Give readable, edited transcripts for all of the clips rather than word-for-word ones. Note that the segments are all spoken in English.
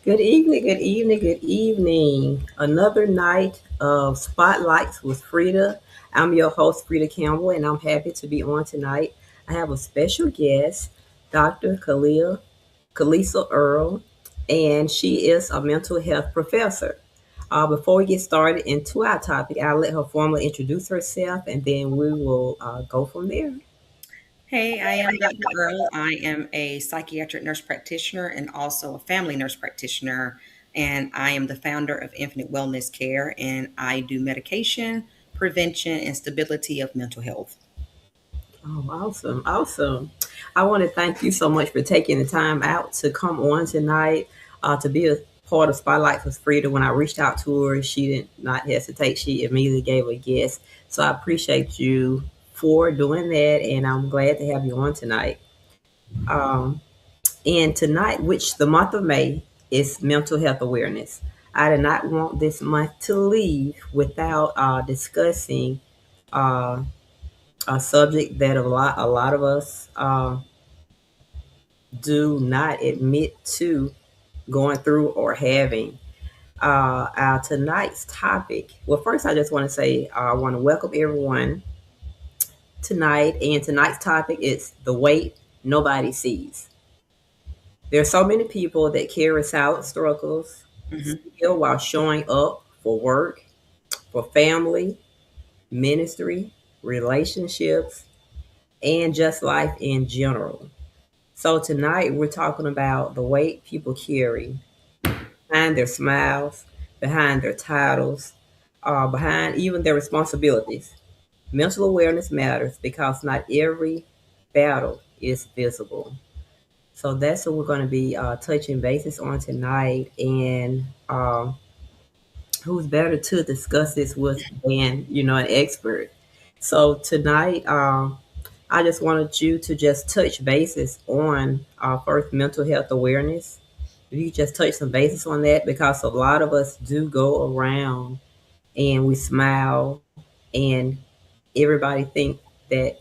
Good evening, good evening, good evening. Another night of Spotlights with Freda. I'm your host, Freda Campbell, and I'm happy to be on tonight. I have a special guest, Dr. Calissa Earle, and she is a mental health professor. Before we get started into our topic, I'll let her formally introduce herself and then we will go from there. Hey, I am Dr. Earle. I am a psychiatric nurse practitioner and also a family nurse practitioner. And I am the founder of Infinite Wellness Care. And I do medication, prevention, and stability of mental health. Oh, awesome. Awesome. I want to thank you so much for taking the time out to come on tonight, to be a part of Spotlight with Frida. When I reached out to her, she did not hesitate. She immediately gave a yes. So I appreciate you for doing that, and I'm glad to have you on tonight. Um, and tonight, which the month of May is mental health awareness. I did not want this month to leave without discussing uh, a subject that a lot of us do not admit to going through or having. Our tonight's topic. Well, first, I just want to say I want to welcome everyone tonight. And tonight's topic is the weight nobody sees. There are so many people that carry silent struggles hmm still while showing up for work, for family, ministry, relationships, and just life in general. So tonight we're talking about the weight people carry behind their smiles, behind their titles, behind even their responsibilities. Mental awareness matters because not every battle is visible. So that's what we're going to be touching bases on tonight. And who's better to discuss this with than an expert? So tonight, I just wanted you to just touch bases on first mental health awareness. If you just touch some bases on that, because a lot of us do go around and we smile, and everybody think that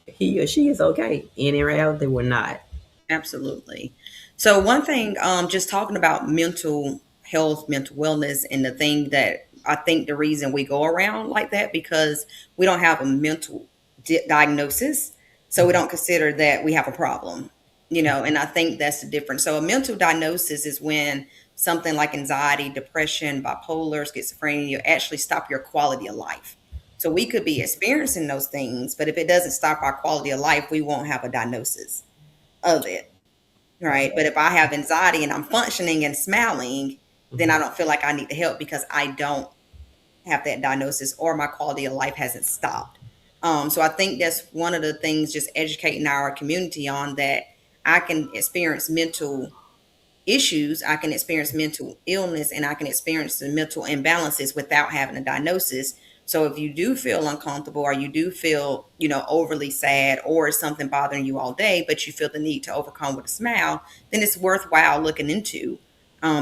he or she is okay, and in reality, we're not. Absolutely. So, one thing, just talking about mental health, mental wellness, and the thing that I think the reason we go around like that because we don't have a mental diagnosis. So, we don't consider that we have a problem, and I think that's the difference. So, a mental diagnosis is when something like anxiety, depression, bipolar, schizophrenia, you actually stop your quality of life. So, we could be experiencing those things, but if it doesn't stop our quality of life, we won't have a diagnosis of it. Right. But if I have anxiety and I'm functioning and smiling, then I Mhm. don't feel like I need the help because I don't have that diagnosis or my quality of life hasn't stopped. So I think that's one of the things, just educating our community on that I can experience mental issues, I can experience mental illness, and I can experience the mental imbalances without having a diagnosis. So if you do feel uncomfortable or you do feel, overly sad or something bothering you all day, but you feel the need to overcome with a smile, then it's worthwhile looking into,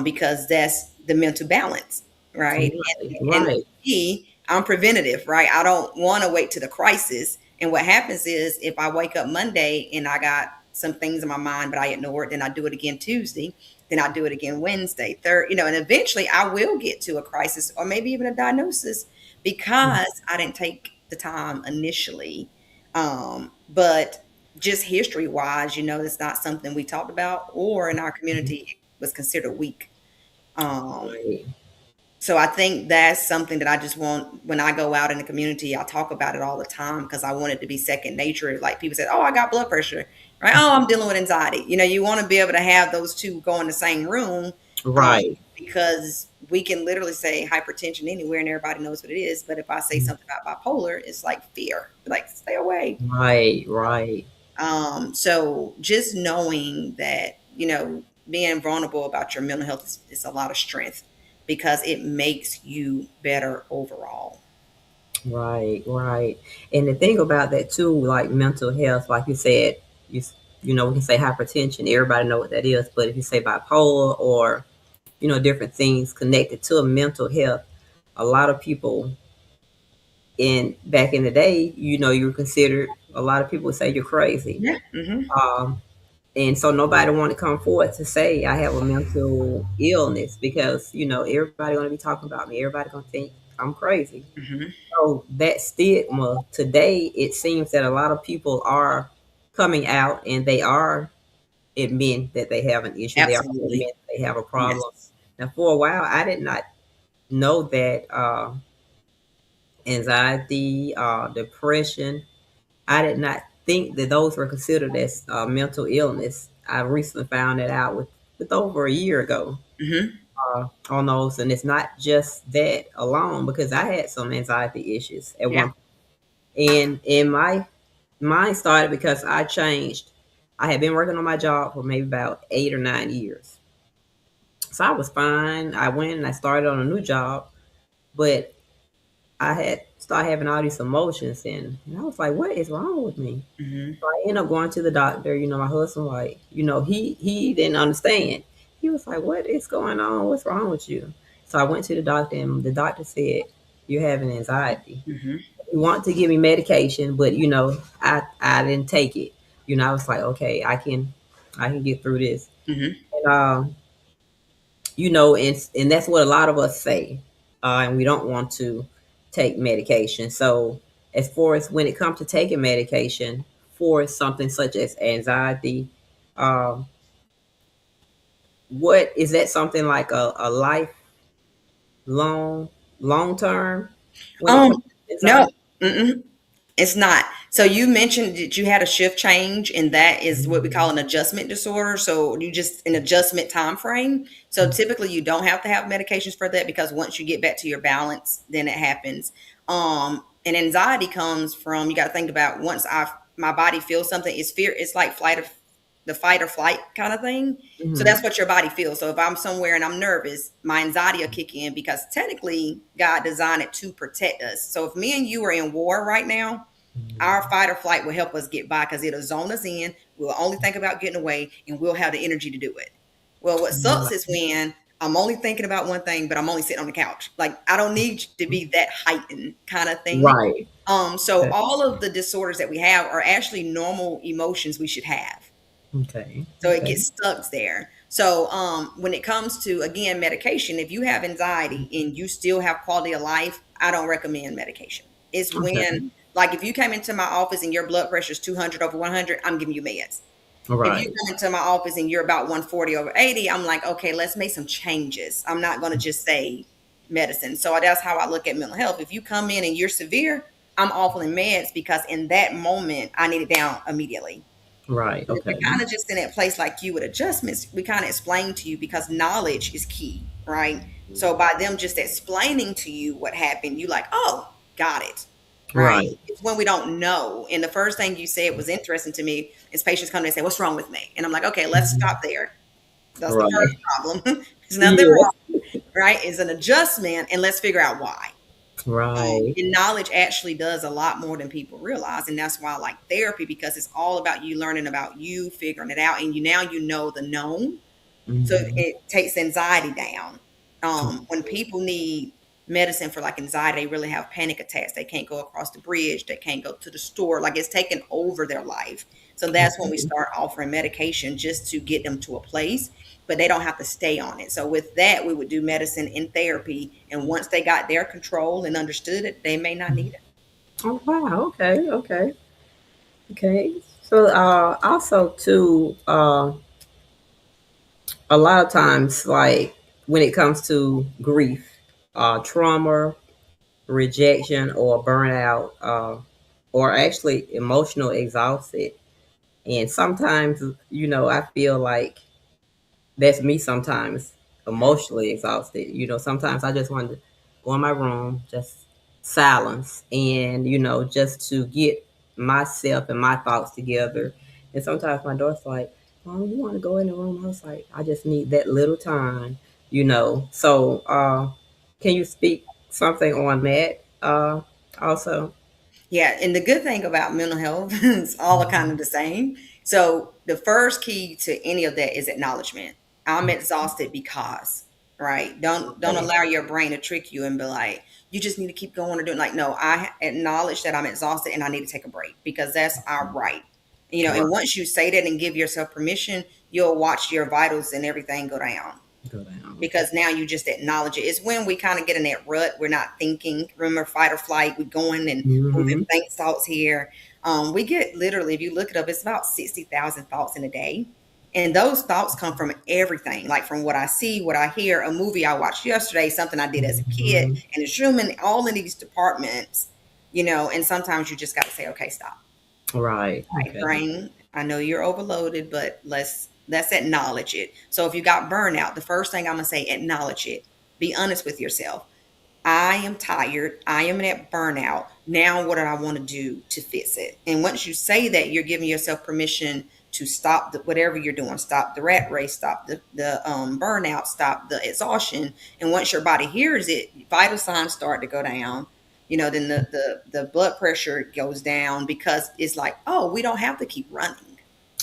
because that's the mental balance, right? Right, And right. me, I'm preventative, right? I don't want to wait to the crisis. And what happens is if I wake up Monday and I got some things in my mind, but I ignore it, then I do it again Tuesday, then I do it again Wednesday, third, and eventually I will get to a crisis or maybe even a diagnosis because I didn't take the time initially. But just history wise, it's not something we talked about or in our Mhm. community it was considered weak. Um, Right. so I think that's something that I just want when I go out in the community, I talk about it all the time because I want it to be second nature. Like people said, oh, I got blood pressure, right? Oh, I'm dealing with anxiety. You want to be able to have those two go in the same room, um, Right. because we can literally say hypertension anywhere and everybody knows what it is. But if I say something about bipolar, it's like fear, like stay away. Right, right, So just knowing that, being vulnerable about your mental health is a lot of strength because it makes you better overall. right. And the thing about that too, like mental health, like you said, we can say hypertension. Everybody know what that is, but if you say bipolar or different things connected to a mental health, a lot of people in back in the day, you were considered. A lot of people would say you're crazy. Yeah. hmm Um, And so nobody want to come forward to say I have a mental illness because everybody going to be talking about me. Everybody going to think I'm crazy. Hmm. So that stigma today, it seems that a lot of people are coming out and they are admitting that they have an issue. They are Absolutely. admitting they have a problem. Yes. Now, for a while, I did not know that anxiety, depression. I did not think that those were considered as mental illness. I recently found that out with over a year ago Hmm. on those, and it's not just that alone because I had some anxiety issues at Yeah. one point, and my mine started because I changed. I had been working on my job for maybe about 8 or 9 years, so I was fine. I went and I started on a new job, but I had started having all these emotions, and I was like, "What is wrong with me?" Hmm. So I ended up going to the doctor. My husband, like, he didn't understand. He was like, "What is going on? What's wrong with you?" So I went to the doctor, and the doctor said, "You're having anxiety." Hmm. He wanted to give me medication, but I didn't take it. I was like, "Okay, I can get through this." Hmm. And and that's what a lot of us say, and we don't want to take medication. So, as far as when it comes to taking medication for something such as anxiety, um, what is that something like a lifelong, long term when it Um, comes to no. anxiety? Mm-mm. It's not. So you mentioned that you had a shift change, and that is what we call Mhm. an adjustment disorder. So you just an adjustment time frame. So typically you don't have to have medications for that because once you get back to your balance, then it happens. And anxiety comes from you got to think about once my body feels something, it's fear. It's like the fight or flight kind of thing. So Mhm. that's what your body feels. So if I'm somewhere and I'm nervous, my anxiety will kick in because technically God designed it to protect us. So if me and you are in war right now, our fight or flight will help us get by because it'll zone us in. We'll only think about getting away and we'll have the energy to do it. Well, what sucks is when I'm only thinking about one thing, but I'm only sitting on the couch. Like I don't need to be that heightened kind of thing. Right. So Okay. all of the disorders that we have are actually normal emotions we should have. Okay. So it Okay. gets stuck there. So when it comes to again medication, if you have anxiety and you still have quality of life, I don't recommend medication. It's when Okay. like if you came into my office and your blood pressure is 200 over 100, I'm giving you meds. If you Right. come into my office and you're about 140 over 80, I'm like, okay, let's make some changes. I'm not going to just say medicine. So that's how I look at mental health. If you come in and you're severe, I'm offering meds because in that moment I need it down immediately. Right. But if Okay. you're kind of just in that place like you with adjustments, we kind of explain to you because knowledge is key, right? So by them just explaining to you what happened, you like, oh, got it, right? Right. It's when we don't know. And the first thing you said was interesting to me is patients come and say, what's wrong with me? And I'm like, okay, let's stop Mhm. there. That's the Right. first problem. There's nothing Yes. wrong, right? It's an adjustment, and let's figure out why. Right. And knowledge actually does a lot more than people realize, and that's why I like therapy because it's all about you learning about you, figuring it out, and you know the known, so Mhm. it takes anxiety down. When people need medicine for like anxiety, they really have panic attacks. They can't go across the bridge. They can't go to the store. Like it's taken over their life. So that's when we Okay. start offering medication just to get them to a place, but they don't have to stay on it. So with that, we would do medicine and therapy. And once they got their control and understood it, they may not need it. Oh wow. Okay. Okay. Okay. So also too, a lot of times, like when it comes to grief, trauma, rejection, or burnout, or actually emotional exhausted, and sometimes I feel like that's me sometimes, emotionally exhausted. Sometimes I just want to go in my room, just silence, and just to get myself and my thoughts together. And sometimes my daughter's like, "Oh, you want to go in the room?" I was like, "I just need that little time." So, can you speak something on that? Also. Yeah, and the good thing about mental health is all kind of the same. So the first key to any of that is acknowledgement. I'm exhausted because, right? Don't Okay. allow your brain to trick you and be like, you just need to keep going or doing like, no, I acknowledge that I'm exhausted and I need to take a break because that's our right. And Right. once you say that and give yourself permission, you'll watch your vitals and everything go down, Go down. Okay. because now you just acknowledge it. It's when we kind of get in that rut, we're not thinking. Remember, fight or flight, we're going and moving Mm-hmm. think thoughts here. We get literally, if you look it up, it's about 60,000 thoughts in a day. And those thoughts come from everything, like from what I see, what I hear, a movie I watched yesterday, something I did as a kid, Hmm. and it's human, all in these departments, and sometimes you just got to say, okay, stop. Right. Right, Okay. brain, I know you're overloaded, but let's acknowledge it. So if you got burnout, the first thing I'm gonna say, acknowledge it. Be honest with yourself. I am tired. I am at burnout. Now, what do I want to do to fix it? And once you say that, you're giving yourself permission to stop whatever you're doing. Stop the rat race. Stop the burnout. Stop the exhaustion. And once your body hears it, vital signs start to go down. Then the blood pressure goes down, because it's like, oh, we don't have to keep running.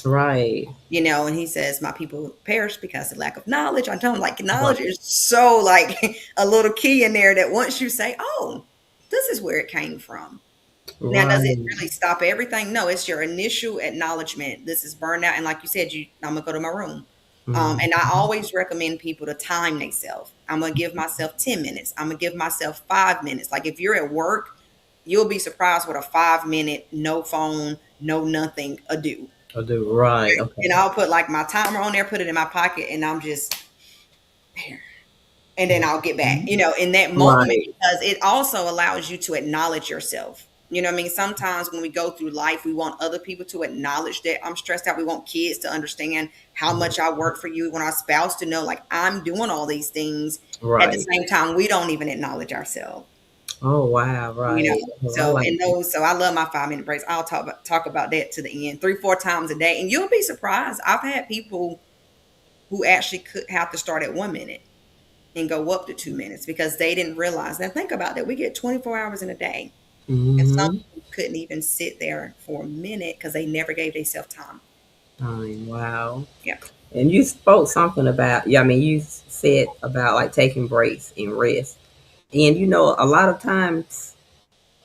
Right. And he says, my people perish because of lack of knowledge. I tell him, like, Right. knowledge is so like a little key in there, that once you say, oh, this is where it came from. Now, does it Right. really stop everything? No, it's your initial acknowledgement. This is burnout. And like you said, I'm gonna go to my room. And I Mm-hmm. always recommend people to time themselves. I'm gonna give myself 10 minutes. I'm gonna give myself 5 minutes. Like, if you're at work, you'll be surprised what a 5 minute, no phone, no nothing, a do. I do. Right. And Okay. I'll put like my timer on there, put it in my pocket, and I'm just there. And then I'll get back, Mhm. in that moment, Right. because it also allows you to acknowledge yourself. You know what I mean? Sometimes when we go through life, we want other people to acknowledge that I'm stressed out. We want kids to understand how much I work for you. We want our spouse to know, like, I'm doing all these things. At the Right. same time, we don't even acknowledge ourselves. Oh wow. You know, Right. Oh, I so like in that. those, so I love my 5 minute breaks. I'll talk about that to the end, 3-4 times a day, and you'll be surprised. I've had people who actually could have to start at 1 minute and go up to 2 minutes, because they didn't realize. Now think about that. We get 24 hours in a day, and some Mm-hmm. people couldn't even sit there for a minute because they never gave themselves time. Wow. Yeah. And you spoke something about, yeah, I mean, you said about like taking breaks and rest. And a lot of times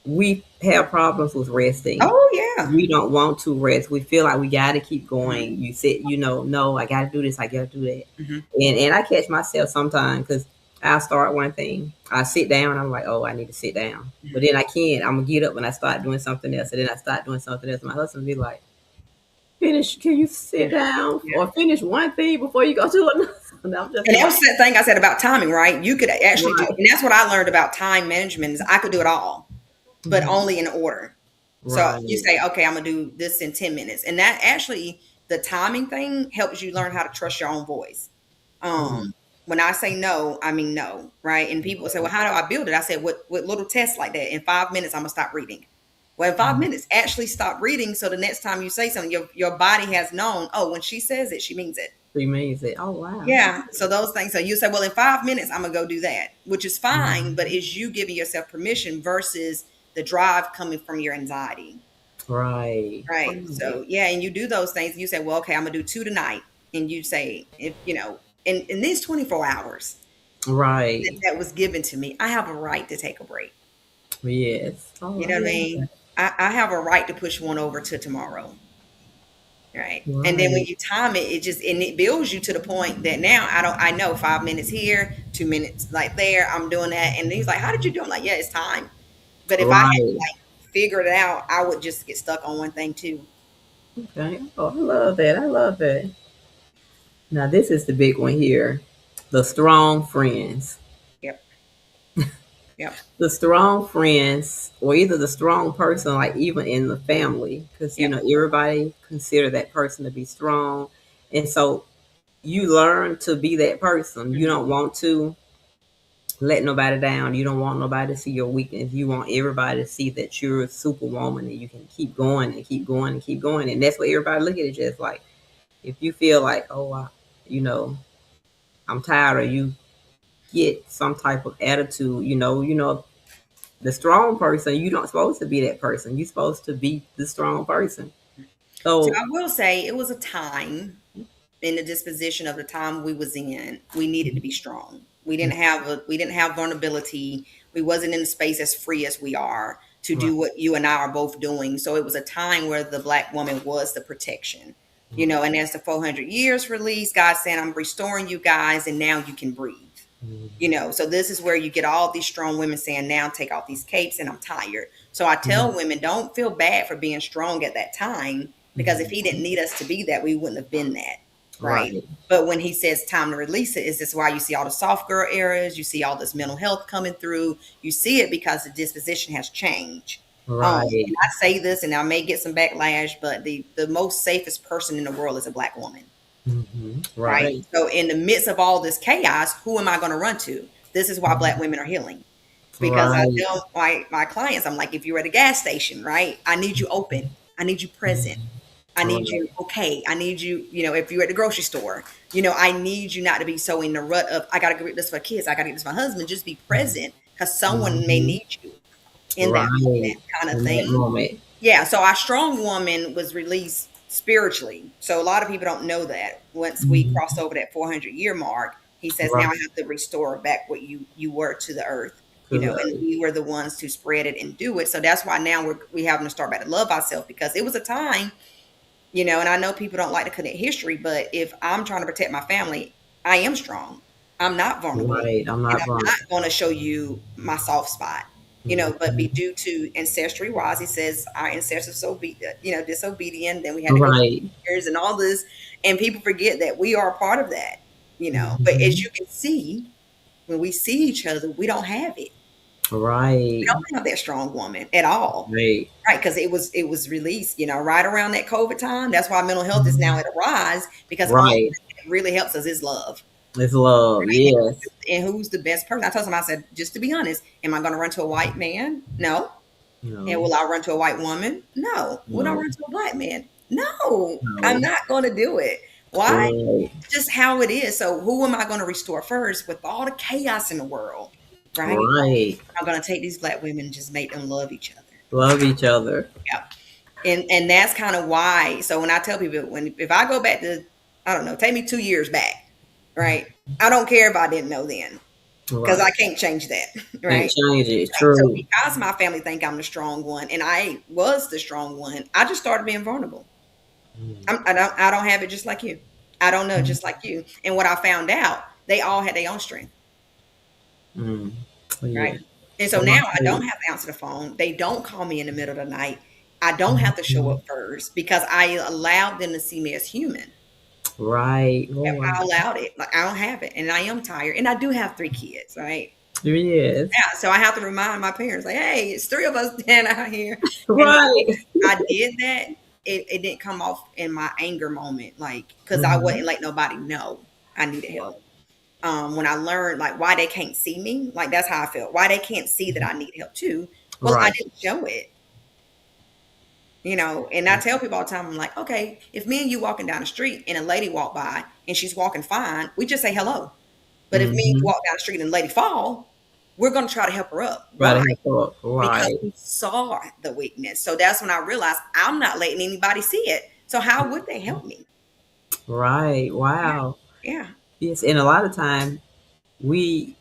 we have problems with resting. Oh yeah. We don't want to rest. We feel like we got to keep Mhm. going. You said, no, I got to do this. I got to do that. Mhm. And I catch myself sometimes because I'll start one thing. I sit down. I'm like, oh, I need to sit down. But Mhm. then I can't. I'm going to get up and I start doing something else. And then I start doing something else. My husband be like, finish. Can you sit Yeah. down Yeah. or finish one thing before you go to another? And I'm just And that like, was the thing I said about timing, right? You could actually do, right. and that's what I learned about time management, is I could do it all, but Mhm. only in order. So you Right. say, okay, I'm gonna do this in 10 minutes. And that actually, the timing thing helps you learn how to trust your own voice. Mhm. When I say no, I mean no, right? And people say, well, how do I build it? I said, with little tests like that. In 5 minutes, I'm gonna stop reading. Well, in five Mhm. minutes, actually stop reading. So the next time you say something, your body has known, oh, when she says it, she means it. He means it. Oh wow. Yeah. So those things. So you say, well, in 5 minutes, I'm gonna go do that, which is fine, but Mhm. is you giving yourself permission versus the drive coming from your anxiety. Right. Right. Right. So yeah, and you do those things. You say, well, okay, I'm gonna do two tonight, and you say, if in these 24 hours Right. that was given to me, I have a right to take a break. Yes. Oh, You I know what I love mean? that. I have a right to push one over to tomorrow. Right. And then when Right. you time it, it builds you to the point that now I know 5 minutes here, 2 minutes like there, I'm doing that. And he's like, how did you do? I'm like, yeah, it's time. But if I had Right. figured it out, I would just get stuck on one thing too. Okay. Oh, I love that. I love that. Now this is the big one here. The strong friends. Yep. Yep. The strong friends, or either the strong person, like even in the family, because Yep. everybody consider that person to be strong, and so you learn to be that person. You Mhm. don't want to let nobody down. You don't want nobody to see your weakness. You want everybody to see that you're a superwoman and you can keep going and keep going and keep going. And that's what everybody look at it just like. If you feel like, oh, you know, I'm tired, or you get some type of attitude, the strong person, you don't supposed to be that person. You're supposed to be the strong person. So So, I will say it was a time in the disposition of the time we was in, we needed to be strong. We didn't have vulnerability. We wasn't in the space as free as we are. to Right. do what you and I are both doing. So it was a time where the black woman was the protection, and as the 400 years released, God said, I'm restoring you guys, and now you can breathe. So this is where you get all these strong women saying, now take off these capes and I'm tired. So I tell women, don't feel bad for being strong at that time, because if he didn't need us to be that, we wouldn't have been that. Right. Right. But when he says time to release it, is this why you see all the soft girl areas? You see all this mental health coming through. You see it because the disposition has changed. And Right. I say this, and I may get some backlash, but the most safest person in the world is a black woman. Right. Right. So in the midst of all this chaos, who am I going to run to? This is why black women are healing. Because I Right. tell my clients, I'm like, if you're at a gas station, right? I need you open. I need you present. I need Right. you okay. I need you, if you're at the grocery store, I need you not to be so in the rut of I gotta get this for kids, I gotta get this for my husband. Just be present, because someone may Mhm. need you in that moment, Right. kind of In that thing. moment. Yeah, so our strong woman was released spiritually. So a lot of people don't know that. Once we crossed over that 400-year mark, he says, now I Right. have to restore back what you were to the earth, and Correct. we were the ones to spread it and do it. So that's why now we having to start back to love ourselves, because it was a time, and I know people don't like to connect history, but if I'm trying to protect my family, I am strong. I'm not vulnerable. Right. I'm And not I'm not vulnerable. going to show you my soft spot, but be Mhm. due to ancestry wise. He says our ancestors so disobedient. Then we had to go through Right. years and all this. And people forget that we are a part of that. But as Mhm. you can see, when we see each other, we don't have it. We Right. don't have that strong woman at all. Right. Right, because it was released, right around that COVID time. That's why mental health is now at a rise, because only thing Right. that really helps us is love. It's love. Yes. And who's the best person? I told him, I said, just to be honest, am I going to run to a white man? No. And No. will I run to a white woman? No. Will I No. run to a black man? No. I'm No. not going to do it. Why? Right. Just how it is. So who am I going to restore first with all the chaos in the world? Right? Right. I'm going to take these black women and just make them love each other. Love each other. Yeah. And that's kind of why. So when I tell people, if I go back to, I don't know, take me 2 years back, right? I don't care if I didn't know then, because Right. I can't change that, Can't right? change it. Right. So True. because my family think I'm the strong one, and I was the strong one, I just started being vulnerable. I don't have it just like you. I don't know just like you. And what I found out, they all had their own strength, Mm. Yeah. right? And so Well, my now I don't favorite. have to answer the phone. They don't call me in the middle of the night. I don't have to show Mhm. up first, because I allowed them to see me as human. Right. Oh, Yep, wow. I allowed it. Like, I don't have it, and I am tired, and I do have 3 kids, right? Yes. Yeah, so I have to remind my parents, like, "Hey, it's 3 of us then out here." And Right. I did that. It didn't come off in my anger moment, like, because I Mhm. wouldn't let nobody know I needed help. When I learned, like, why they can't see me, like, that's how I felt. Why they can't see that I need help too? Well, I Right. didn't show it. And I tell people all the time, I'm like, okay, if me and you walking down the street and a lady walk by and she's walking fine, we just say hello. But if me and you Mhm. walk down the street and the lady fall, we're going to try to help her up. Try Why? to help up. Because Right. we saw the weakness. So that's when I realized I'm not letting anybody see it. So how would they help me? Right. Yeah. Wow. Yeah. Yes. And a lot of time we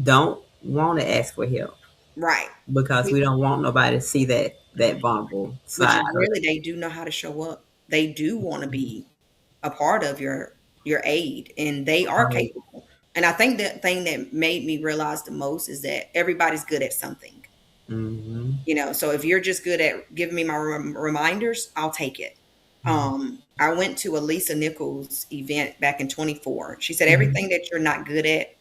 don't want to ask for help Right. because We- we don't want nobody to see that vulnerable Which side. is really, they do know how to show up. They do want to be a part of your aid, and they are Right. capable. And I think the thing that made me realize the most is that everybody's good at something. Mhm. So if you're just good at giving me my reminders, I'll take it. I went to a Lisa Nichols event back in 24. She said, Mhm. everything that you're not good at,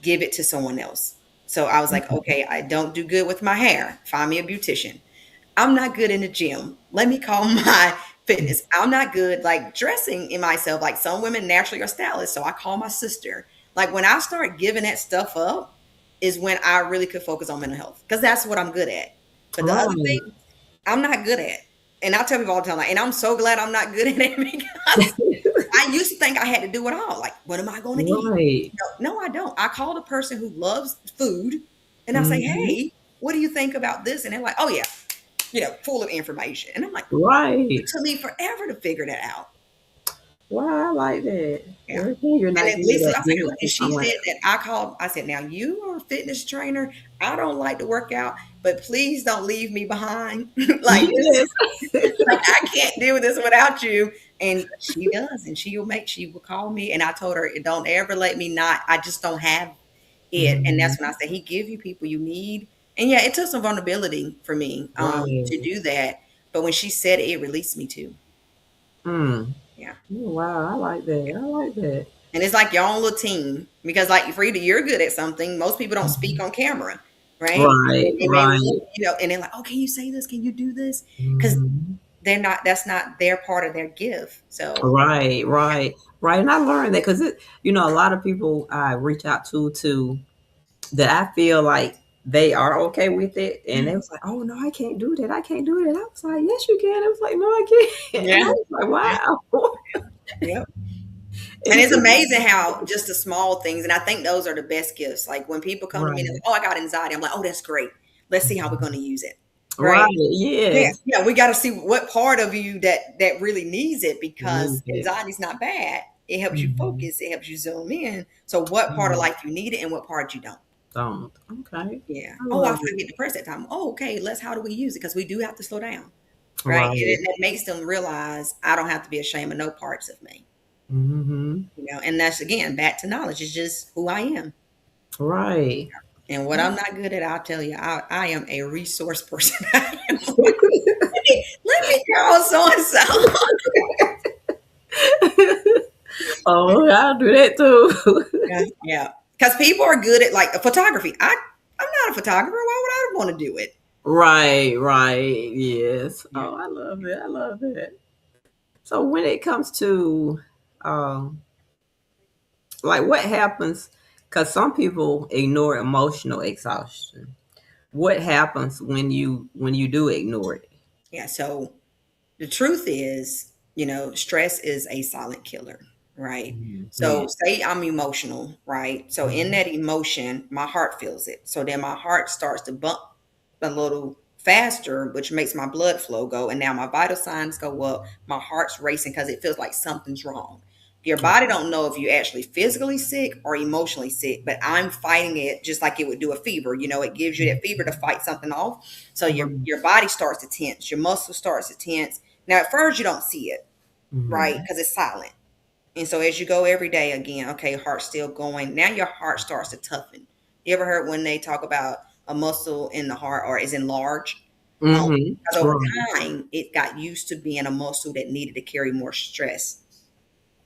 give it to someone else. So I was like, okay, I don't do good with my hair. Find me a beautician. I'm not good in the gym. Let me call my fitness. I'm not good like dressing in myself. Like, some women naturally are stylists. So I call my sister. Like, when I start giving that stuff up is when I really could focus on mental health, because that's what I'm good at. But the other thing, Right. I'm not good at. And I tell people all the time, like, and I'm so glad I'm not good at it, because I used to think I had to do it all. Like, what am I going to eat? Right. No, I don't. I call the person who loves food and I say, Mhm. hey, what do you think about this? And they're like, oh, yeah, full of information. And I'm like, it Right. took me forever to figure that out. Wow, I like that. Yeah. Everything you're And not then good Lisa, I at, was like, give "Oh," it and to she someone said else. that I said, "Now you are a fitness trainer. I don't like to work out, but please don't leave me behind. Like this, Yes. like I can't do this without you." And she does, and she will call me, and I told her, "Don't ever let me not. I just don't have it." And that's when I Mhm. said, "He give you people you need." And yeah, it took some vulnerability for me to Right. do that, but when she said it, it released me too. Mm. Yeah. Oh, wow, I like that. I like that. And it's like your own little team because, like Frida, you're good at something. Most people don't speak Mhm. on camera, right? Right, They may right. want, and they're like, "Oh, can you say this? Can you do this?" Because Mhm. they're not. That's not their part of their gift. So Right, right, right. And I learned that because a lot of people I reach out to that I feel like they are okay with it, and they was like, "Oh no, I can't do that. I can't do it." And I was like, "Yes, you can." It was like, "No, I can't." And I yeah, was like, "Wow." yeah. And And it's so, amazing how just the small things, and I think those are the best gifts. Like when people come to me and they're right, like, "Oh, I got anxiety," I'm like, "Oh, that's great. Let's see how we're going to use it." Right? right, Yeah, yes, yeah. We got to see what part of you that really needs it because need it. anxiety's not bad. It helps you Mhm. focus. It helps you zoom in. So what part of Right. life you need it and what part you don't. Don't. Okay, Yeah. I Oh, I love it. get depressed at time. Oh, okay. Let's how do we use it? Because we do have to slow down. Right. And Right. that makes them realize I don't have to be ashamed of no parts of me. Hmm. And that's again back to knowledge. It's just who I am. Right. And what I'm not good at, I'll tell you, I am a resource person. I am like, let me call so and so. Oh, I'll do that too. Yeah, yeah. Because people are good at like photography. I'm not a photographer. Why would I want to do it? Right, right. Yes. Yeah. Oh, I love it. I love it. So when it comes to um like what happens cuz some people ignore emotional exhaustion. What happens when you do ignore it? Yeah. So the truth is, stress is a silent killer, right? Mhm. So Yeah. say I'm emotional, right? So in Mhm. that emotion, my heart feels it. So then my heart starts to bump a little faster, which makes my blood flow go. And now my vital signs go up. My heart's racing because it feels like something's wrong. Your body don't know if you're actually physically sick or emotionally sick, but I'm fighting it just like it would do a fever. It gives you that fever to fight something off. So your Right. your body starts to tense, your muscle starts to tense. Now at first you don't see it, right? Mhm. Because it's silent. And so as you go every day again, okay, heart's still going. Now your heart starts to toughen. You ever heard when they talk about a muscle in the heart or is enlarged? Mhm. Because over Right. time it got used to being a muscle that needed to carry more stress.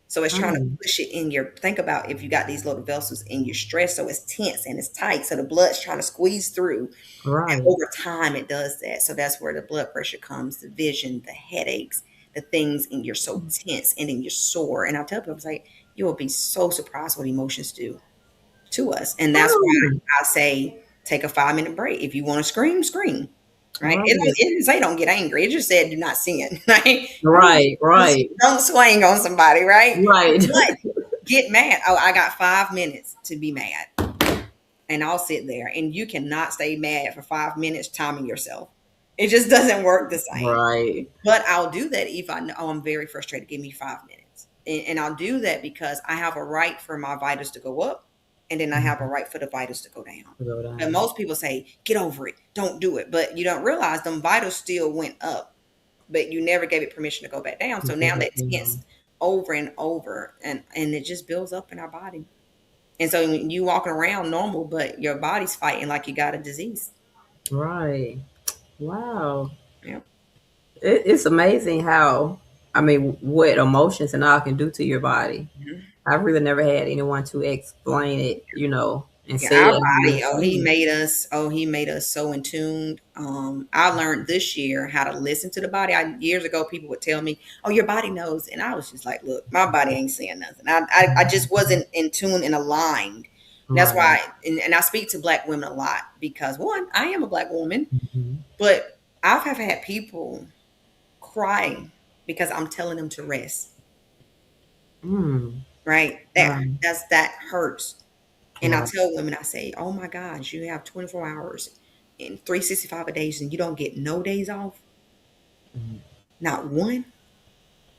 So it's trying to Mm. push it in your think about if you got these little vessels in your stress, so it's tense and it's tight. So the blood's trying to squeeze through. And Right. over time it does that. So that's where the blood pressure comes, the vision, the headaches, the things, and you're so tense and then you're sore. And I tell people, I was like, you will be so surprised what emotions do to us. And that's why Mm. I say take a 5 minute break. If you want to scream, scream. Right? Right. It didn't say don't get angry. It just said do not sin. Right? Right. Right. Don't swing on somebody, right? Right. But get mad. Oh, I got 5 minutes to be mad. And I'll sit there. And you cannot stay mad for 5 minutes timing yourself. It just doesn't work the same. Right. But I'll do that if I know, oh, I'm very frustrated. Give me 5 minutes. And I'll do that because I have a right for my vitals to go up. And then I have a Mhm. right for the vitals to go down. Go But down. most people say, get over it. Don't do it. But you don't realize them vitals still went up, but you never gave it permission to go back down. So now that tense over and over, and it just builds up in our body. And so when you walking around normal, but your body's fighting like you got a disease. Right. Wow. Yep. It's amazing how, I mean, what emotions and all can do to your body. Mhm. I've really never had anyone to explain it, and Yeah, say our it how body. they see it. He made us so in tune. I learned this year how to listen to the body. Years ago, people would tell me, "Oh, your body knows," and I was just like, "Look, my body ain't saying nothing. I just wasn't in tune and aligned." That's Right. why, and I speak to Black women a lot because one, I am a Black woman, Mhm. but have had people crying because I'm telling them to rest. Mm. Right? Right. That hurts. And I Right. tell women, I say, "Oh my gosh, you have 24 hours and 365 a days, and you don't get no days off, Mhm. not one."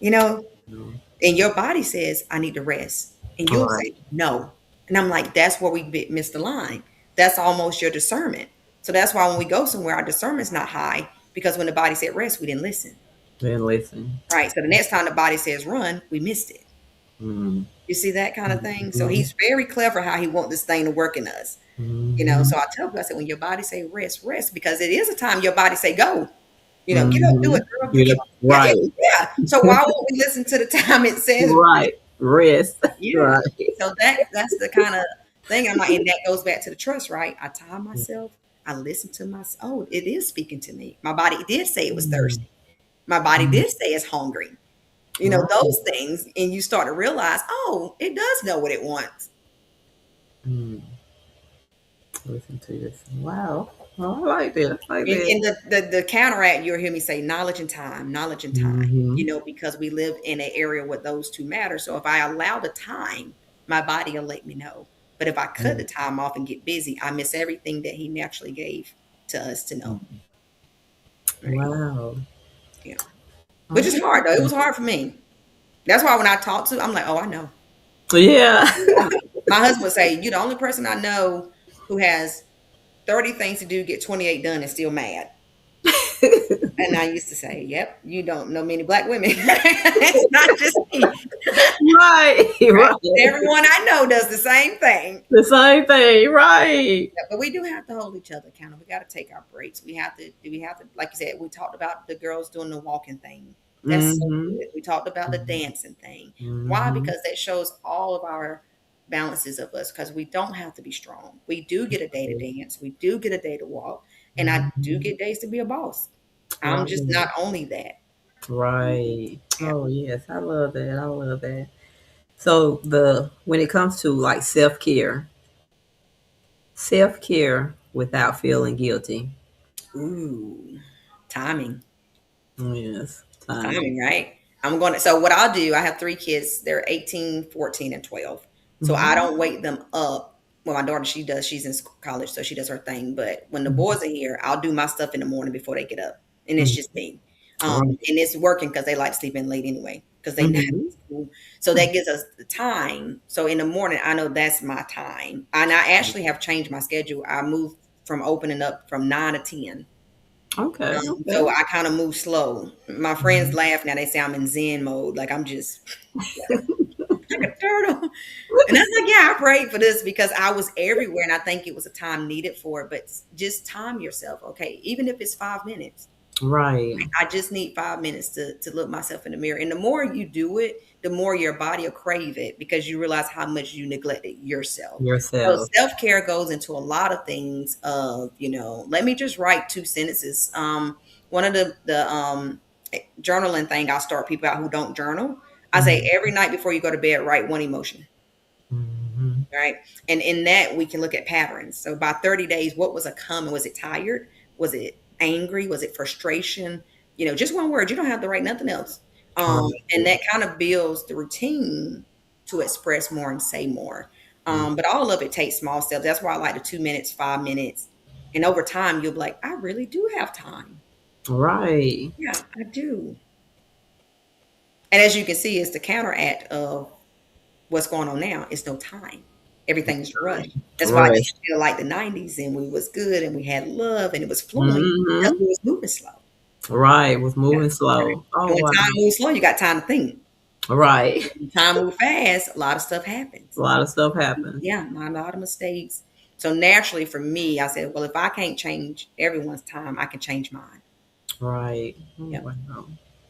You know, No. And your body says, I need to rest. And All you'll right. say, no. And I'm like, that's where we miss the line. That's almost your discernment. So that's why when we go somewhere, our discernment's not high because when the body said rest, we didn't listen. Then listen. Right. So the next time the body says run, we missed it. Mm. You see that kind of thing? So Mhm. he's very clever how he wants this thing to work in us. So Mhm. I tell people, I said, when your body say rest, rest, because it is a time your body say go. Get up, do it, Mhm. girl. Get Get it up. Yeah, right. yeah. So why won't we listen to the time it says rest? Right. Rest. Yeah. Right. So that's the kind of thing I'm like, and that goes back to the trust, right? I time myself. I listen to myself. Oh, it is speaking to me. My body did say it was Mm. thirsty. My body Mm. did say it's hungry. Right. Those things, and you start to realize, oh, it does know what it wants. Mm. Listen to this. Wow. Oh, I like that. I like that. And the counteract, you'll hear me say knowledge and time, Mm-hmm. because we live in an area where those two matter. So if I allow the time, my body will let me know. But if I cut the time off and get busy, I miss everything that he naturally gave to us to know. Right. Wow. Yeah. I Which is like hard though. It that. was hard for me. That's why when I talk to, I'm like, oh, I know. Yeah. I know. My husband would say, you're the only person I know who has 30 things to do, get 28 done, and still mad. And I used to say, "Yep, you don't know many black women. It's not just me, Right. right? Right. Everyone I know does the same thing." The same thing. Right. Yeah, but we do have to hold each other accountable. We got to take our breaks. Like you said, we talked about the girls doing the walking thing. That's so Mm-hmm. good. We talked about the dancing thing. Why? Mm-hmm. Because that shows all of our balances of us. Because we don't have to be strong. We do get a day to dance. We do get a day to walk, and I do Mm-hmm. get days to be a boss. I'm just Right. not only that. Right. Yeah. Oh yes, I love that. I love that. So the when it comes to like self care without feeling guilty. Ooh, timing. Yes. Timing. Timing, right? I'm going to, so what I'll do, I have three kids. They're 18, 14, and 12. So I Mm-hmm. don't wake them up. Well, my daughter, she's in college, so she does her thing. But when the Mm-hmm. boys are here, I'll do my stuff in the morning before they get up. And it's just Mm-hmm. me. Right. And it's working because they like sleeping late anyway, because they not Mm-hmm. in school. So that gives us the time. So in the morning, I know that's my time. And I actually have changed my schedule. I moved from opening up from 9 to 10. Okay. So Okay. I kind of move slow. My friends Mhm. laugh now. They say I'm in Zen mode, like I'm just like a turtle. And I was like, yeah, I prayed for this because I was everywhere, and I think it was a time needed for it. But just time yourself, okay? Even if it's 5 minutes, Right. I just need 5 minutes to look myself in the mirror. And the more you do it, the more your body will crave it because you realize how much you neglected yourself. So Yourself. self care goes into a lot of things. Of let me just write two sentences. One of the journaling thing I start people out who don't journal. I say Mm-hmm. every night before you go to bed, write one emotion. Mm-hmm. Right. And in that, we can look at patterns. So by 30 days, what was a common? Was it tired? Was it angry? Was it frustration? Just one word. You don't have to write nothing else. And Right. that kind of builds the routine to express more and say more. Mm. But all of it takes small steps. That's why I like the 2 minutes, 5 minutes. And over time, you'll be like, I really do have time. Right. Yeah, I do. And as you can see, it's the counteract of what's going on now. It's no time. Everything's rushed. That's why Right. they feel like the 90s and we was good and we had love and it was flowing because Mm-hmm. we was moving slow. Right. Was Yeah, moving right. slow. Oh And when wow. time moves slow, you got time to think. Right. When time moves fast, a lot of stuff A happens. lot of stuff happens. Yeah, a lot of mistakes. So naturally for me, I said, well, if I can't change everyone's time, I can change mine. Right. Oh Yep. wow.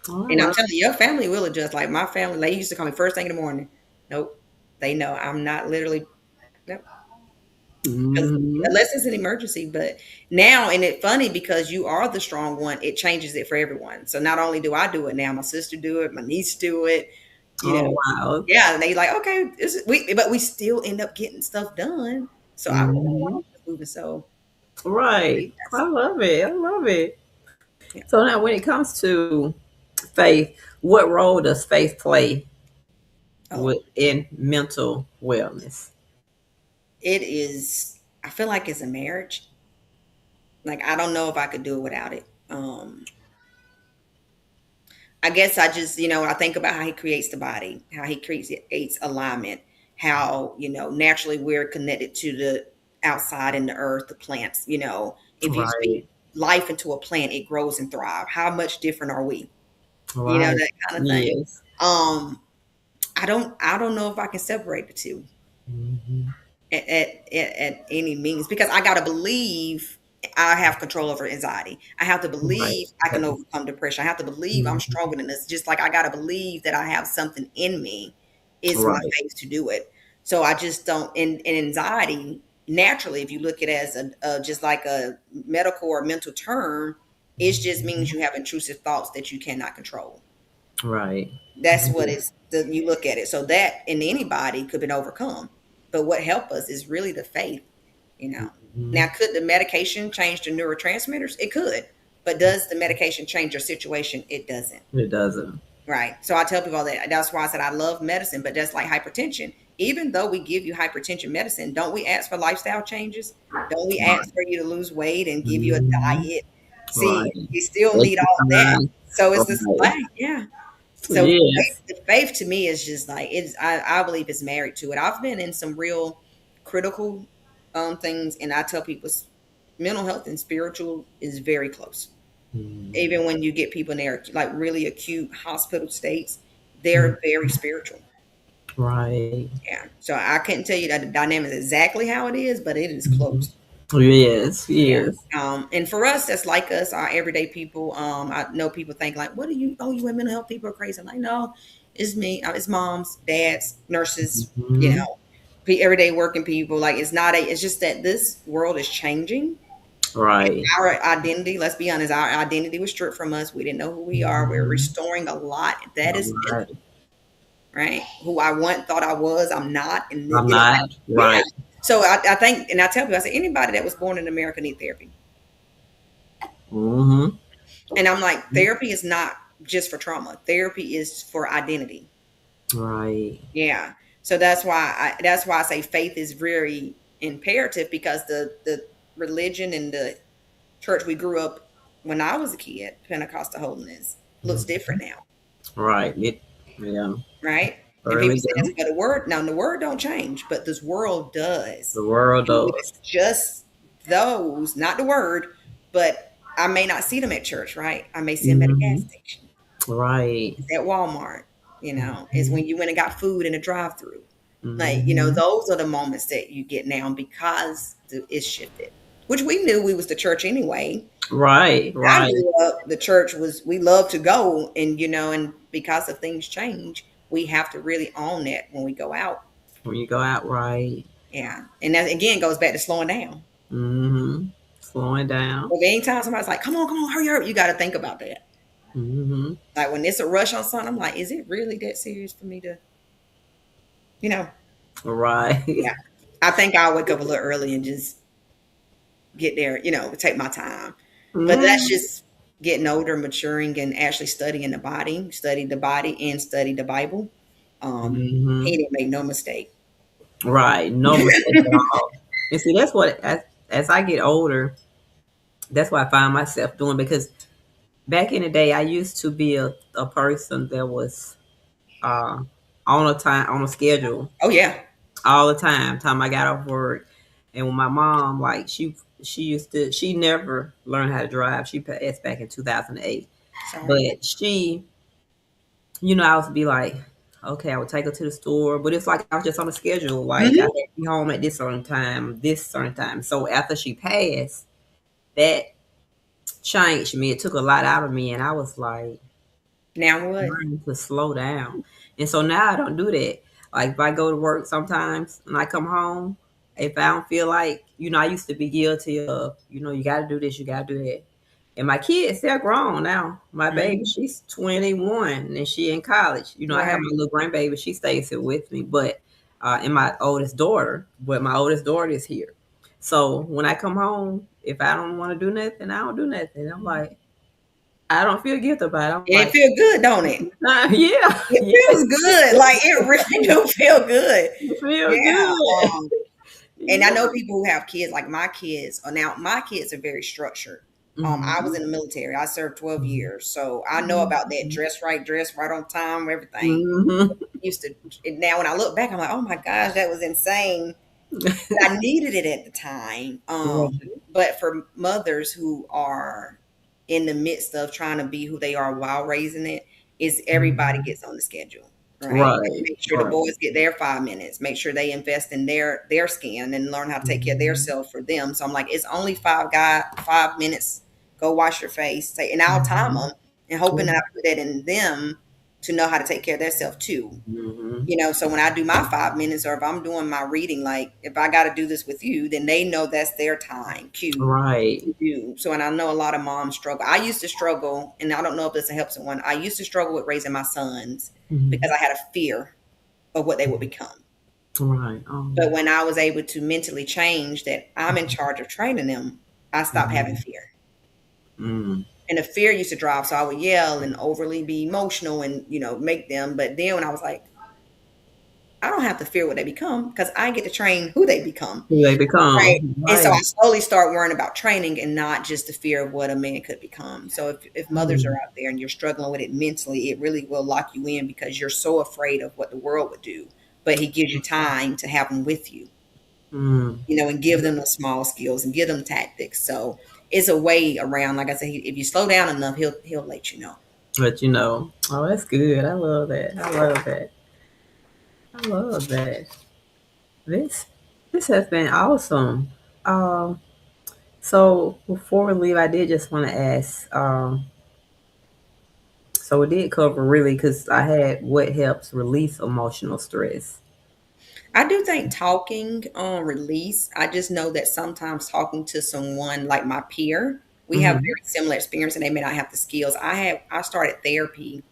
Oh, I And I'm love. telling you, your family will adjust. Like my family, they used to call me first thing in the morning. Nope. They know I'm not literally. Nope. 'Cause Mm-hmm. unless it's an emergency, but now and it's funny because you are the strong one, it changes it for everyone. So not only do I do it now, my sister do it, my niece do it, you Oh know. wow. Yeah, and they like, okay, but we still end up getting stuff done. So I don't know why Mm-hmm. I'm just moving so Right. fast. I love it. I love it. Yeah. So now, when it comes to faith, what role does faith play Oh, in mental wellness? it is. I feel like it's a marriage. Like I don't know if I could do it without it. I guess I just, I think about how he creates the body, how he creates alignment, how, naturally we're connected to the outside and the earth, the plants, if you speak Right. life into a plant, it grows and thrive. How much different are we? Right. That kind of thing. Yes. Um, I don't know if I can separate the two Hmm. at any means, because I got to believe I have control over anxiety. I have to Right. believe I can overcome depression. I have to believe I'm Mhm. stronger than this. Just like I got to believe that I have something in me. Is my Right. faith to do it. So I just don't. In anxiety, naturally, if you look at it as just like a medical or mental term, it just means Mhm. you have intrusive thoughts that you cannot control. Right. That's what Yeah. it's you look at it. So that in anybody could have been overcome. But what helped us is really the faith. Now, Mhm. could the medication change the neurotransmitters? It could. But does the medication change your situation? It doesn't. It doesn't. Right. So I tell people all that. That's why I said I love medicine, but that's like hypertension. Even though we give you hypertension medicine, don't we ask for lifestyle changes? Don't we ask Right. for you to lose weight and give you a Mhm. diet? See, Right. you still need all of that. Exercise. So it's the Right. supply. Yeah. So Yes. the faith to me is just like it's. I believe it's married to it. I've been in some real critical things, and I tell people mental health and spiritual is very close. Mhm. Even when you get people in their like really acute hospital states, Mhm. they're very spiritual. Right. Yeah. So I couldn't tell you that the dynamic is exactly how it is, but it is Mhm. close. Yes. Yeah. Yes. And for us, that's like us, our everyday people. I know people think like, "What do you? Oh, you women help people are crazy." I'm like, no, it's me. It's moms, dads, nurses. You Mhm. know, everyday working people. Like it's not a. It's just that this world is changing. And Right. our identity, let's be honest, our identity was stripped from us. We didn't know who we are. We're Mhm. restoring a lot. That is Right. mental, right? Who I once thought I was, I'm not. And I'm like, not. yeah. Right. So I think, and I tell people, I say, anybody that was born in America need therapy. Mhm. And I'm like, therapy is not just for trauma. Therapy is for identity. Right. Yeah. So that's why I say faith is very imperative, because the religion and the church we grew up when I was a kid, Pentecostal holiness, looks different Mhm. now, Right. It. Yeah. right? And people Early say that's do. but the word. Now the word don't change, but this world does. The world And does. it's just those, not the word, but I may not see them at church, right? I may see them at a gas Mhm. station, Right. at Walmart. Is Mhm. when you went and got food in a drive-through. Like, Mhm. those are the moments that you get now because it's shifted. Which we knew we was the church anyway. Right. I Right. grew up, the church was we love to go, and because of things change, we have to really own that when we go out. When you go out, right. Yeah. And that again goes back to slowing down. Mhm. Slowing down. But anytime somebody's like, come on, hurry up, you gotta think about that. Mhm. Like when it's a rush on something, I'm like, is it really that serious for me to, you know? Right. Yeah. I think I'll wake up a little early and just get there, take my time. But that's Mhm. just getting older, maturing, and actually study the body and study the Bible. He Mhm. didn't make no mistake. Right. No mistake at all. And see, that's what as I get older, that's what I find myself doing because back in the day, I used to be a person that was uh, on a schedule Oh yeah. all the time I got off work. And when my mom, like she never learned how to drive. She passed back in 2008. Sorry. But she, I would be like, okay, I would take her to the store, but it's like I was just on a schedule. Like I had Hmm. to be home at this certain time. So after she passed, that changed me. It took a lot out of me, and I was like, Now what? learning to slow down. And so now I don't do that. Like if I go to work sometimes and I come home, if I don't feel like, I used to be guilty of, you got to do this, you got to do that. And my kids, they're grown now. My baby, Hmm. she's 21 and she in college. I have Right. my little grandbaby, she stays here with me, and my oldest daughter, but my oldest daughter is here. So when I come home, if I don't want to do nothing, I don't do nothing. I'm like, I don't feel guilty about it. I'm It like, feel good, don't it? yeah, It yeah, feels good. Like it really do feel good. you feel Yeah. good. And I Yeah. know people who have kids, like my kids are very structured. I was Mhm. in the military. I served 12 Mhm. years. So I know about that dress right on time, everything. Mhm. Used to now when I look back, I'm like, oh my gosh, that was insane. But I needed it at the time. Right. But for mothers who are in the midst of trying to be who they are while raising it, is everybody Mhm. gets on the schedule, right? Right. Make sure the Right. boys get their 5 minutes. Make sure they invest in their skin and learn how to take care of their Mhm. self for them. So I'm like, it's only 5 minutes. Go wash your face. Say, and I'll time Mhm. them and hoping that I Right. put that in them to know how to take care of themselves too. Mhm. So when I do my 5 minutes, or if I'm doing my reading, like if I got to do this with you, then they know that's their time cue Right. to do. So, and I know a lot of moms struggle. I used to struggle, and I don't know if this helps someone. I used to struggle with raising my sons because Mhm. I had a fear of what they would become. Right. But when I was able to mentally change that I'm in charge of training them, I stopped having Mhm. fear. Mm. And the fear used to drive, so I would yell and overly be emotional and make them. But then when I was like, I don't have to fear what they become because I get to train who they become. Who they Right. become. And so I Right. slowly start worrying about training and not just the fear of what a man could become. So if mothers are Mm. out there and you're struggling with it mentally, it really will lock you in because you're so afraid of what the world would do. But he gives you time to have them with you, Mm. and give them the small skills and give them tactics. So it's a way around. Like I said, if you slow down enough, he'll let you know. But oh, that's good. I love that. I love that. I love that. This this has been awesome. Um, so before we leave, I did just want to ask. So we did cover really because I had what helps release emotional stress. I do think talking on release, I just know that sometimes talking to someone like my peer, we have Mm-hmm. very similar experience and they may not have the skills. I started therapy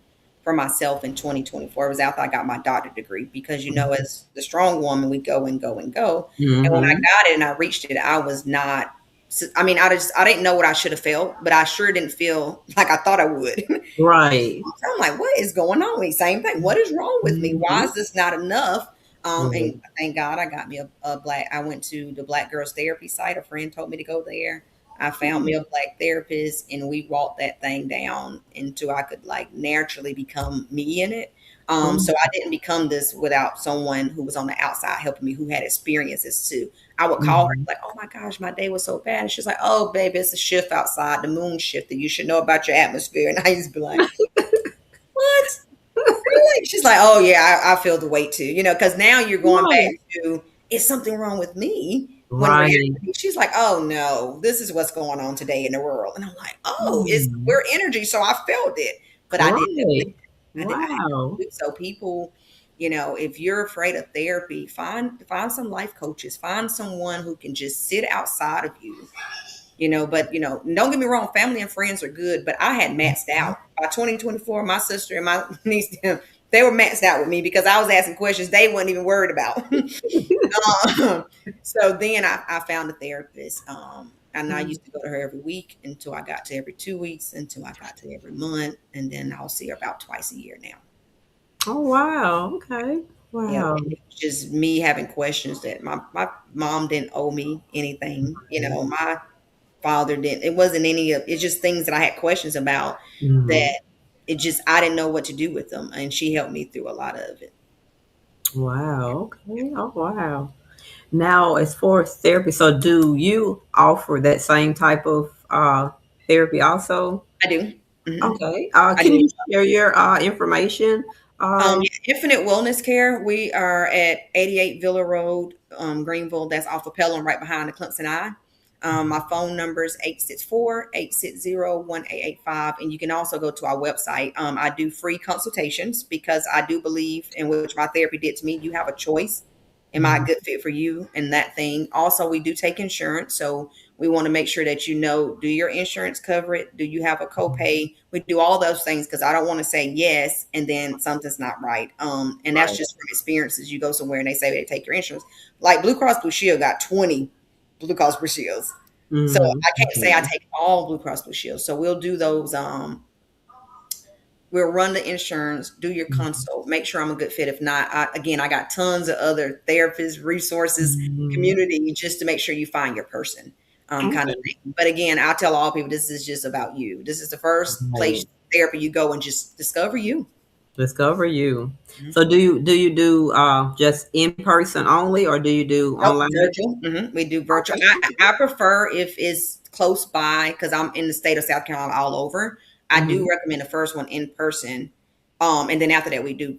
for myself in 2024. It was after I got my doctorate degree because as the strong woman, we go and go and go. And when I Mm-hmm. got it and I reached it, I was not I mean, I didn't know what I should have felt, but I sure didn't feel like I thought I would. Right. So I'm like, what is going on with me? Same thing. What is wrong with me? Why Mm-hmm. is this not enough? And Right. thank God I got me a black. I went to the Black Girls Therapy site. A friend told me to go there. I found me a black therapist, and we walked that thing down until I could like naturally become me in it. So I didn't become this without someone who was on the outside helping me, who had experiences too. I would call her Mm-hmm. like, "Oh my gosh, my day was so bad," and she's like, "Oh, baby, it's a shift outside. The moon shifted. You should know about your atmosphere." And I used to be like, "What? Really?" She's like, "Oh yeah, I feel the weight too." Because now you're going back Right. to, is something wrong with me? When Right. reality, she's like, "Oh no, this is what's going on today in the world." And I'm like, "Oh, Mm. we're energy." So I felt it, but I didn't know it. Right. I did not Wow. know it. So people, if you're afraid of therapy, find some life coaches, find someone who can just sit outside of you. But don't get me wrong, family and friends are good, but I had maxed out by 2024. My sister and my niece, they were maxed out with me because I was asking questions they weren't even worried about. um, so then I found a therapist, and I used to go to her every week until I got to every 2 weeks, until I got to every month, and then I'll see her about twice a year now. Oh wow. Okay. Yep, Wow. and it was just me having questions that my mom didn't owe me anything. My father didn't. It wasn't any of. It's just things that I had questions about Mm-hmm. that it just I didn't know what to do with them, and she helped me through a lot of it. Wow. Okay. Oh wow. Now, as far as therapy, so do you offer that same type of therapy also? I do. Hmm. Okay. I Can do. you share your information? Yeah, Infinite Wellness Care. We are at 88 Villa Road, Greenville. That's off of Pelham, right behind the Clemson Eye. My phone number is 864-860-1885. And you can also go to our website. I do free consultations because I do believe, in which my therapy did to me, you have a choice. Am I a Mhm. good fit for you and that thing? Also, we do take insurance. So we want to make sure that do your insurance cover it? Do you have a copay? We do all those things because I don't want to say yes and then something's not right. And that's Right. just from experiences. You go somewhere and they say they take your insurance. Like Blue Cross Blue Shield got 20 Blue Cross Blue Shields. So Mhm. I can't say I Mhm. take all Blue Cross Blue Shields. So we'll do those. We'll run the insurance, do your consult, make sure I'm a good fit. If not, I got tons of other therapists, resources, Mhm. community, just to make sure you find your person. kind of Okay. thing. But again, I'll tell all people this is just about you. This is the first place Right. therapy you go and just discover you. Discover you. Mhm. So do just in person only, or do you do Nope, online? virtual. We do virtual. Okay. I prefer if it's close by because I'm in the state of South Carolina all over. I do Hmm. recommend the first one in person. And then after that we do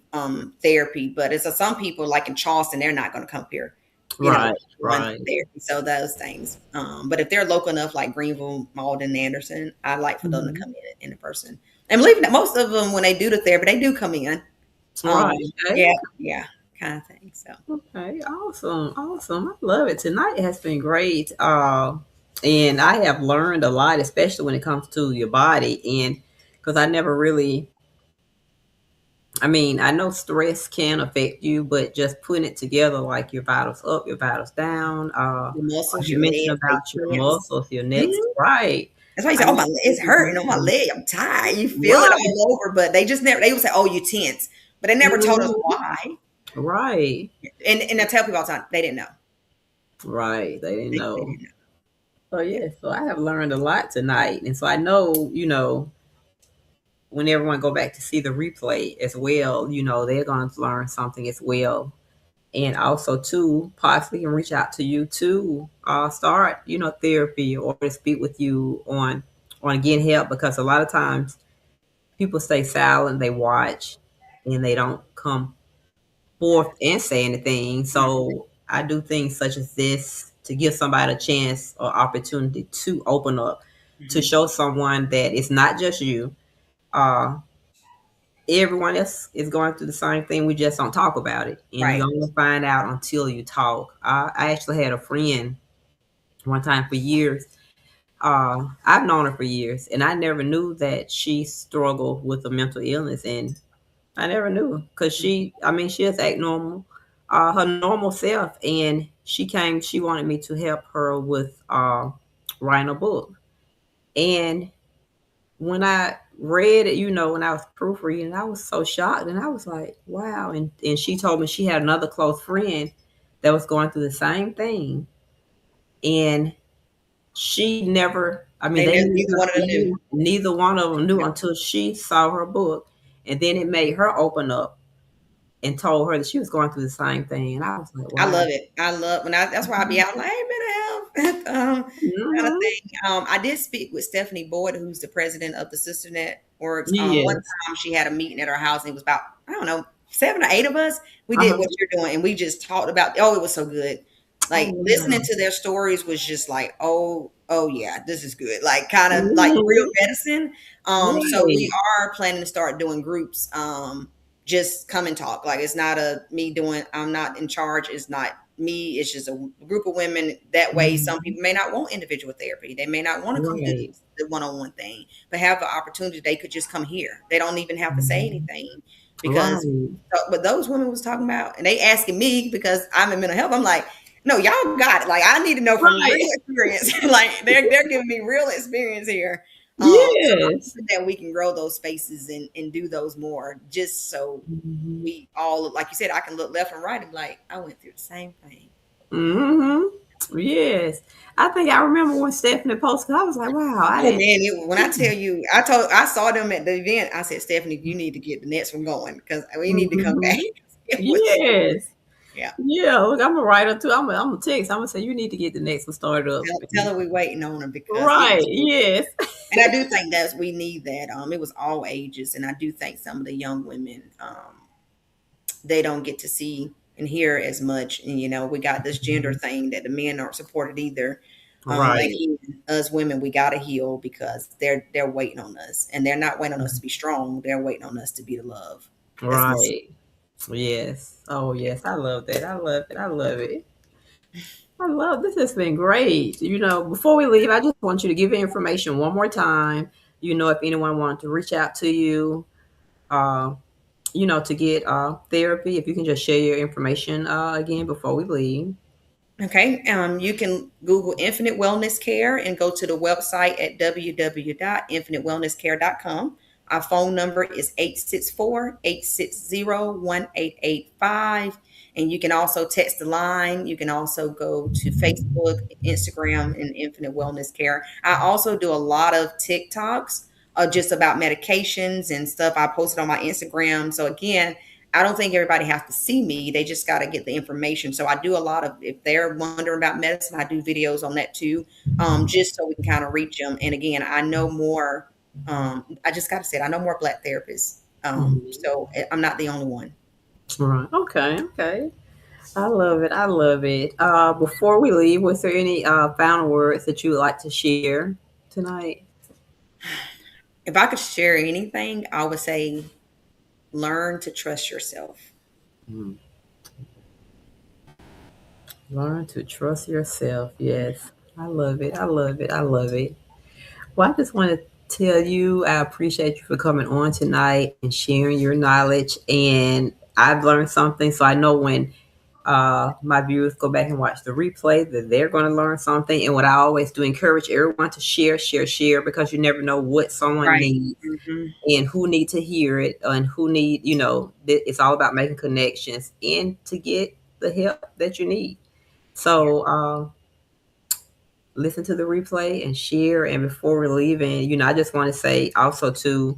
therapy. But it's some people like in Charleston, they're not going to come here, you know, Right. one Right. therapy. So those things. But if they're local enough, like Greenville, Malden, Anderson, I like for them to Hmm. come in person. And believe it, most of them when they do the therapy, they do come in. Right. Okay. Yeah, yeah, kind of thing. So. Okay. Awesome. Awesome. I love it. Tonight has been great. And I have learned a lot, especially when it comes to your body, and because I never really. I mean, I know stress can affect you, but just putting it together, like your vitals up, your vitals down. Your Like muscles, you your mentioned legs, they about your tense. muscles, your necks, Mhm. right? That's why you say, I "Oh, mean, my it's hurting on my leg. I'm tired." You feel it right. all over, but they just never. They would say, "Oh, you tense," but they never told us Mhm. why. Right. And I tell people all the time, they didn't know. Right. They didn't They know. didn't know. So Yeah. yeah, so I have learned a lot tonight, and so I know, when everyone go back to see the replay as well, they're going to learn something as well, and also too possibly can reach out to you to start, therapy or to speak with you on getting help, because a lot of times people stay silent, they watch, and they don't come forth and say anything. Mhm. So I do things such as this to give somebody a chance or opportunity to open up, to Mhm. show someone that it's not just you. Uh, Everyone else is going through the same thing. We just don't talk about it, and you Right. only find out until you talk. I actually had a friend one time for years. I've known her for years, and I never knew that she struggled with a mental illness, and I never knew because I mean, she just act normal, her normal self, and she came. She wanted me to help her with writing a book, and when I read it, when I was proofreading, I was so shocked, and I was like, "Wow!" And she told me she had another close friend that was going through the same thing, and she never. I mean, They they never. knew Neither her. one of them knew. Neither one of them knew Yeah. until she saw her book, and then it made her open up and told her that she was going through the same thing. And I was like, I wow. love it. I love when I. That's why I be out like, "Hey, mental health," kind of Hmm. thing. I did speak with Stephanie Boyd, who's the president of the Sister Networks. One Yes. time she had a meeting at her house, and it was about I don't know 7 or 8 of us. We did Uh-huh. what you're doing, and we just talked about. Oh, it was so good. Oh, Like listening wow. to their stories was just like, oh yeah, this is good. Like kind of like real Hmm. medicine. So we Right. are planning to start doing groups. Just come and talk. Like it's not a me doing. I'm not in charge. It's not me. It's just a group of women. That way, some Mhm. people may not want individual therapy. They may not want to come do Right. the one-on-one thing, but have the opportunity. They could just come here. They don't even have to say Mhm. anything because. Right. But those women was talking about, and they asking me because I'm in mental health. I'm like, no, y'all got it. Like I need to know from Right. real experience. Like they're giving me real experience here. So I'm Yes. hoping that we can grow those spaces and do those more, just so Hmm. we all, like you said, I can look left and right and be like, I went through the same thing. Hmm. Yes. I think I remember when Stephanie posted, I was like, wow, I Oh didn't. man, when I tell you, I saw them at the event. I said, Stephanie, you need to get the next one going because we need to come back. Hmm. It was so good. Yes. Yeah. Yeah. Look, I'm a writer too. I'm a text. I'm gonna say you need to get the next one started up. Tell her we waiting on her because it Right. was so good. Yes. And I do think that we need that. It was all ages, and I do think some of the young women, they don't get to see and hear as much. And we got this gender thing that the men aren't supported either. Right. Again, us women, we gotta heal because they're waiting on us, and they're not waiting on us to be strong. They're waiting on us to be the love that's missing. Right. Yes. Oh, Yeah. yes. I love that. I love it. I love it. I love this. Has been great. Before we leave, I just want you to give your information one more time. If anyone wanted to reach out to you, uh, to get therapy, if you can just share your information again before we leave. Okay. You can Google Infinite Wellness Care and go to the website at www.infinitewellnesscare.com. Our phone number is 864-860-1885. And you can also text the line. You can also go to Facebook, Instagram, and Infinite Wellness Care. I also do a lot of TikToks just about medications and stuff. I post it on my Instagram. So again, I don't think everybody has to see me. They just got to get the information. So I do a lot of, if they're wondering about medicine, I do videos on that too, just so we can kind of reach them. And again, I know more. I just got to say it, I know more Black therapists. Mhm. So I'm not the only one. Right. Okay. Okay. I love it. I love it. Before we leave, was there any final words that you would like to share tonight? If I could share anything, I would say learn to trust yourself. Mm. Learn to trust yourself. Yes. I love it. I love it. I love it. Well, I just want to tell you, I appreciate you for coming on tonight and sharing your knowledge. And I've learned something. So I know when my viewers go back and watch the replay that they're going to learn something. And what I always do, encourage everyone to share, share, share, because you never know what someone Right. needs Hmm. and who need to hear it and who need, it's all about making connections and to get the help that you need. Yeah, So listen to the replay and share. And before we're leaving, I just want to say also to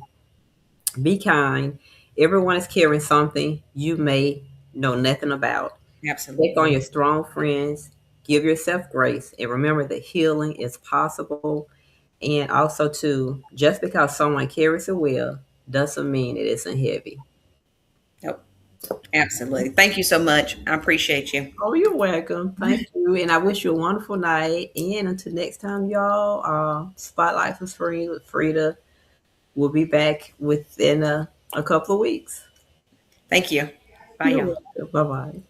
be kind. Everyone is carrying something you may know nothing about. Check on absolutely. your strong friends. Give yourself grace. And remember that healing is possible. And also, too, just because someone carries it well doesn't mean it isn't heavy. Yep, absolutely. Thank you so much. I appreciate you. Oh, you're welcome. Thank you. And I wish you a wonderful night. And until next time, y'all, Spotlight for Free with Freda will be back within a couple of weeks. Thank you. Bye, You're y'all. welcome. Bye bye.